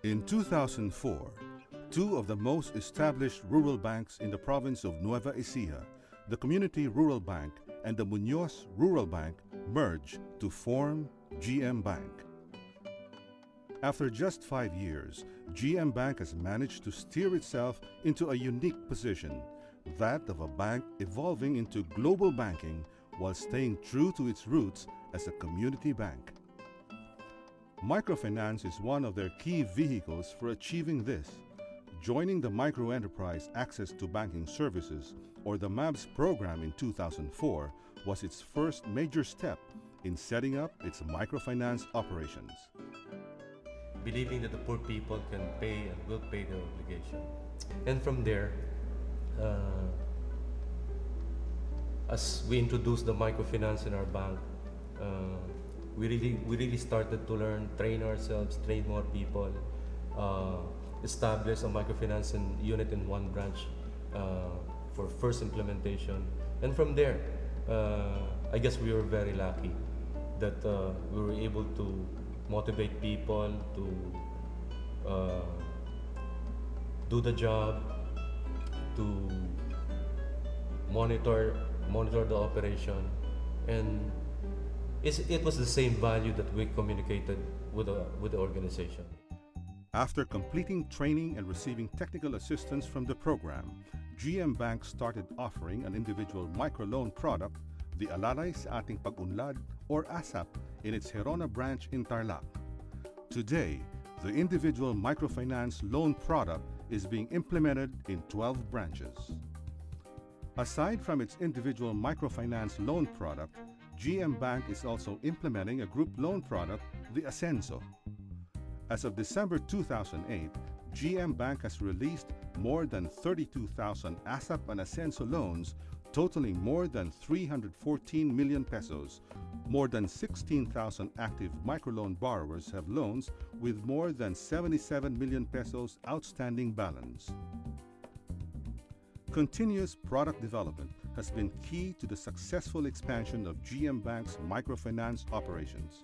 In 2004, two of the most established rural banks in the province of Nueva Ecija, the Community Rural Bank and the Muñoz Rural Bank, merged to form GM Bank. After just 5 years, GM Bank has managed to steer itself into a unique position, that of a bank evolving into global banking while staying true to its roots as a community bank. Microfinance is one of their key vehicles for achieving this. Joining the Microenterprise Access to Banking Services, or the MABS program in 2004, was its first major step in setting up its microfinance operations. Believing that the poor people can pay and will pay their obligation. And from there, as we introduced the microfinance in our bank, we really started to learn, train ourselves, train more people, establish a microfinance unit in one branch for first implementation. And from there, I guess we were very lucky that we were able to motivate people to do the job, to monitor the operation, and it was the same value that we communicated with the organization. After completing training and receiving technical assistance from the program, GM Bank started offering an individual microloan product, the Alalay sa Ating Pag-Unlad, or ASAP, in its Gerona branch in Tarlac. Today, the individual microfinance loan product is being implemented in 12 branches. Aside from its individual microfinance loan product, GM Bank is also implementing a group loan product, the Ascenso. As of December 2008, GM Bank has released more than 32,000 ASAP and Ascenso loans, totaling more than 314 million pesos. More than 16,000 active microloan borrowers have loans with more than 77 million pesos outstanding balance. Continuous product development has been key to the successful expansion of GM Bank's microfinance operations.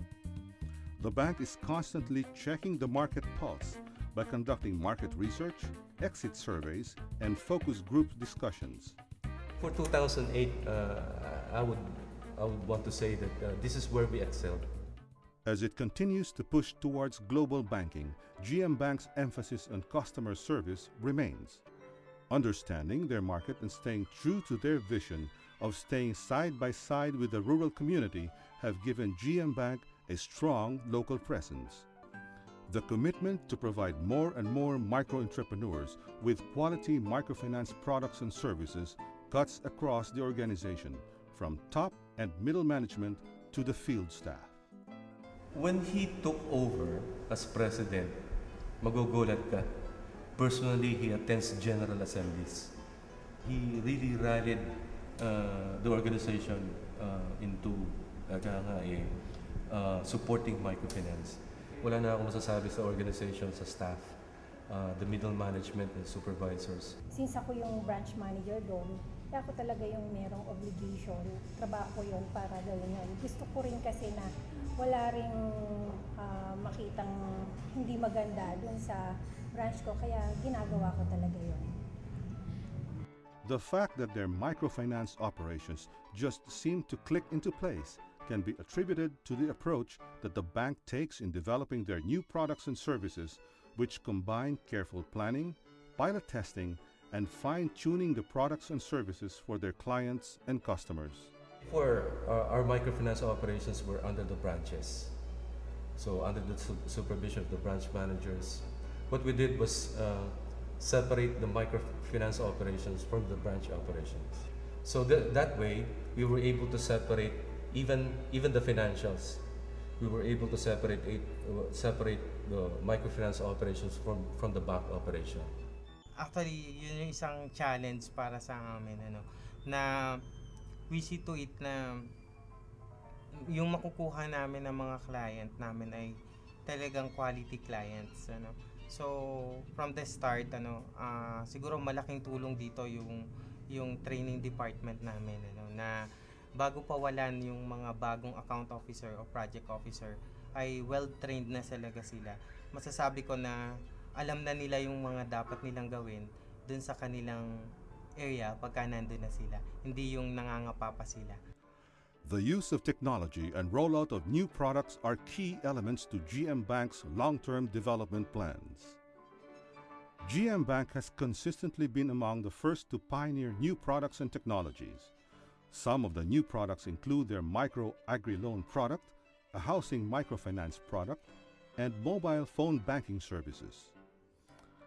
The bank is constantly checking the market pulse by conducting market research, exit surveys, and focus group discussions. For 2008, I would want to say that this is where we excelled. As it continues to push towards global banking, GM Bank's emphasis on customer service remains. Understanding their market and staying true to their vision of staying side by side with the rural community have given GM Bank a strong local presence. The commitment to provide more and more micro-entrepreneurs with quality microfinance products and services cuts across the organization, from top and middle management to the field staff. When he took over as president, magugulat ka. Personally, he attends general assemblies. He really rallied the organization into supporting microfinance. Wala na akong masasabi sa organization, sa staff, the middle management and supervisors. Since ako yung branch manager doon, ako talaga yung merong obligation, trabaho ko yun para gawin yun. Gusto ko rin kasi na wala ring makitang hindi maganda doon sa branch ko, kaya ginagawa ko talaga yun. The fact that their microfinance operations just seem to click into place can be attributed to the approach that the bank takes in developing their new products and services, which combine careful planning, pilot testing, and fine-tuning the products and services for their clients and customers. For our microfinance operations were under the branches. So under the supervision of the branch managers. What we did was separate the microfinance operations from the branch operations. So that way, we were able to separate even the financials. We were able to separate the microfinance operations from the bank operation. Actually, yun yung isang challenge para sa amin, na we see to it na yung makukuha namin ng mga client namin ay talagang quality clients, So from the start, siguro malaking tulong dito yung training department namin, na bago pawalan yung mga bagong account officer o project officer, ay well-trained na talaga sila. Masasabi ko na alam na nila yung mga dapat nilang gawin dun sa kanilang area pagka nandun na sila. Hindi yung nangangapa pa sila. The use of technology and rollout of new products are key elements to GM Bank's long-term development plans. GM Bank has consistently been among the first to pioneer new products and technologies. Some of the new products include their micro agri-loan product, a housing microfinance product, and mobile phone banking services.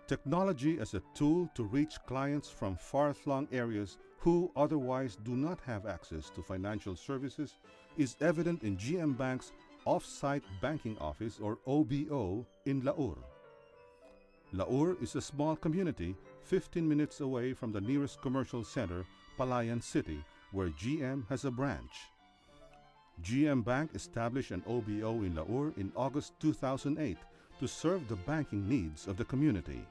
Technology as a tool to reach clients from far-flung areas who otherwise do not have access to financial services is evident in GM Bank's Off-Site Banking Office or OBO in Laur. Laur is a small community 15 minutes away from the nearest commercial center, Palayan City, where GM has a branch. GM Bank established an OBO in Laur in August 2008 to serve the banking needs of the community.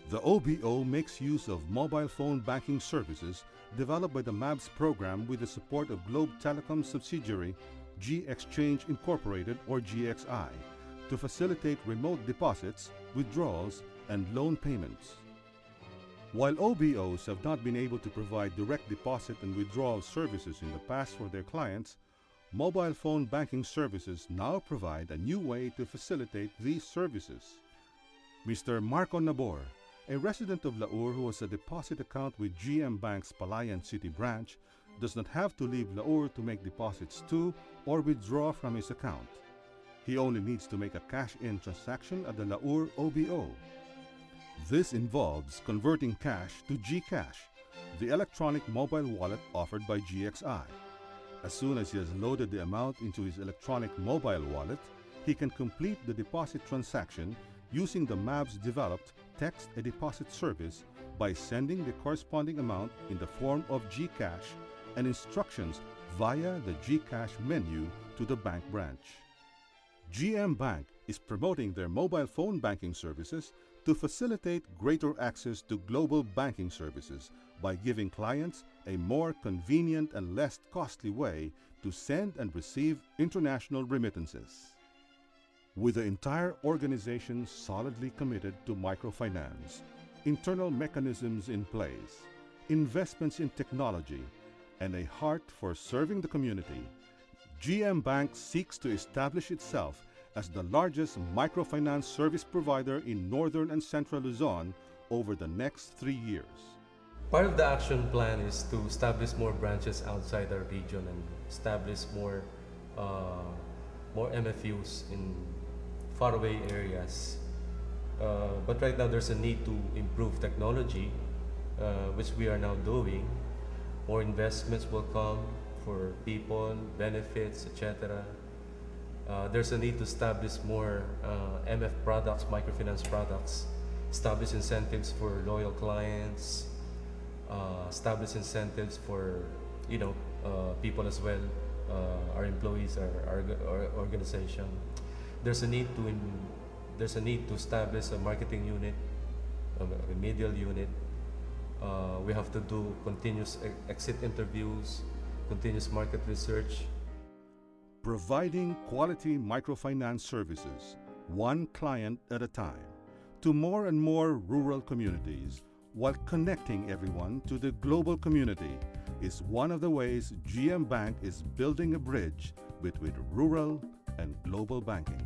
The OBO makes use of mobile phone banking services developed by the MABS program with the support of Globe Telecom subsidiary G Exchange Incorporated or GXI to facilitate remote deposits, withdrawals, and loan payments. While OBOs have not been able to provide direct deposit and withdrawal services in the past for their clients, mobile phone banking services now provide a new way to facilitate these services. Mr. Marco Nabor, a resident of Laur who has a deposit account with GM Bank's Palayan City branch, does not have to leave Laur to make deposits to or withdraw from his account. He only needs to make a cash-in transaction at the Laur OBO. This involves converting cash to GCash, the electronic mobile wallet offered by GXI. As soon as he has loaded the amount into his electronic mobile wallet, he can complete the deposit transaction using the MABS-developed text-a-deposit service by sending the corresponding amount in the form of GCash and instructions via the GCash menu to the bank branch. GM Bank is promoting their mobile phone banking services to facilitate greater access to global banking services by giving clients a more convenient and less costly way to send and receive international remittances. With the entire organization solidly committed to microfinance, internal mechanisms in place, investments in technology, and a heart for serving the community, GM Bank seeks to establish itself as the largest microfinance service provider in northern and central Luzon over the next 3 years. Part of the action plan is to establish more branches outside our region and establish more MFUs in faraway areas. But right now there's a need to improve technology, which we are now doing. More investments will come for people, benefits, etc. There's a need to establish more MF products, microfinance products, establish incentives for loyal clients, establish incentives for people as well, our employees, our organization. There's a need to establish a marketing unit, a remedial unit. We have to do continuous exit interviews, continuous market research. Providing quality microfinance services, one client at a time, to more and more rural communities, while connecting everyone to the global community, is one of the ways GM Bank is building a bridge between rural and global banking.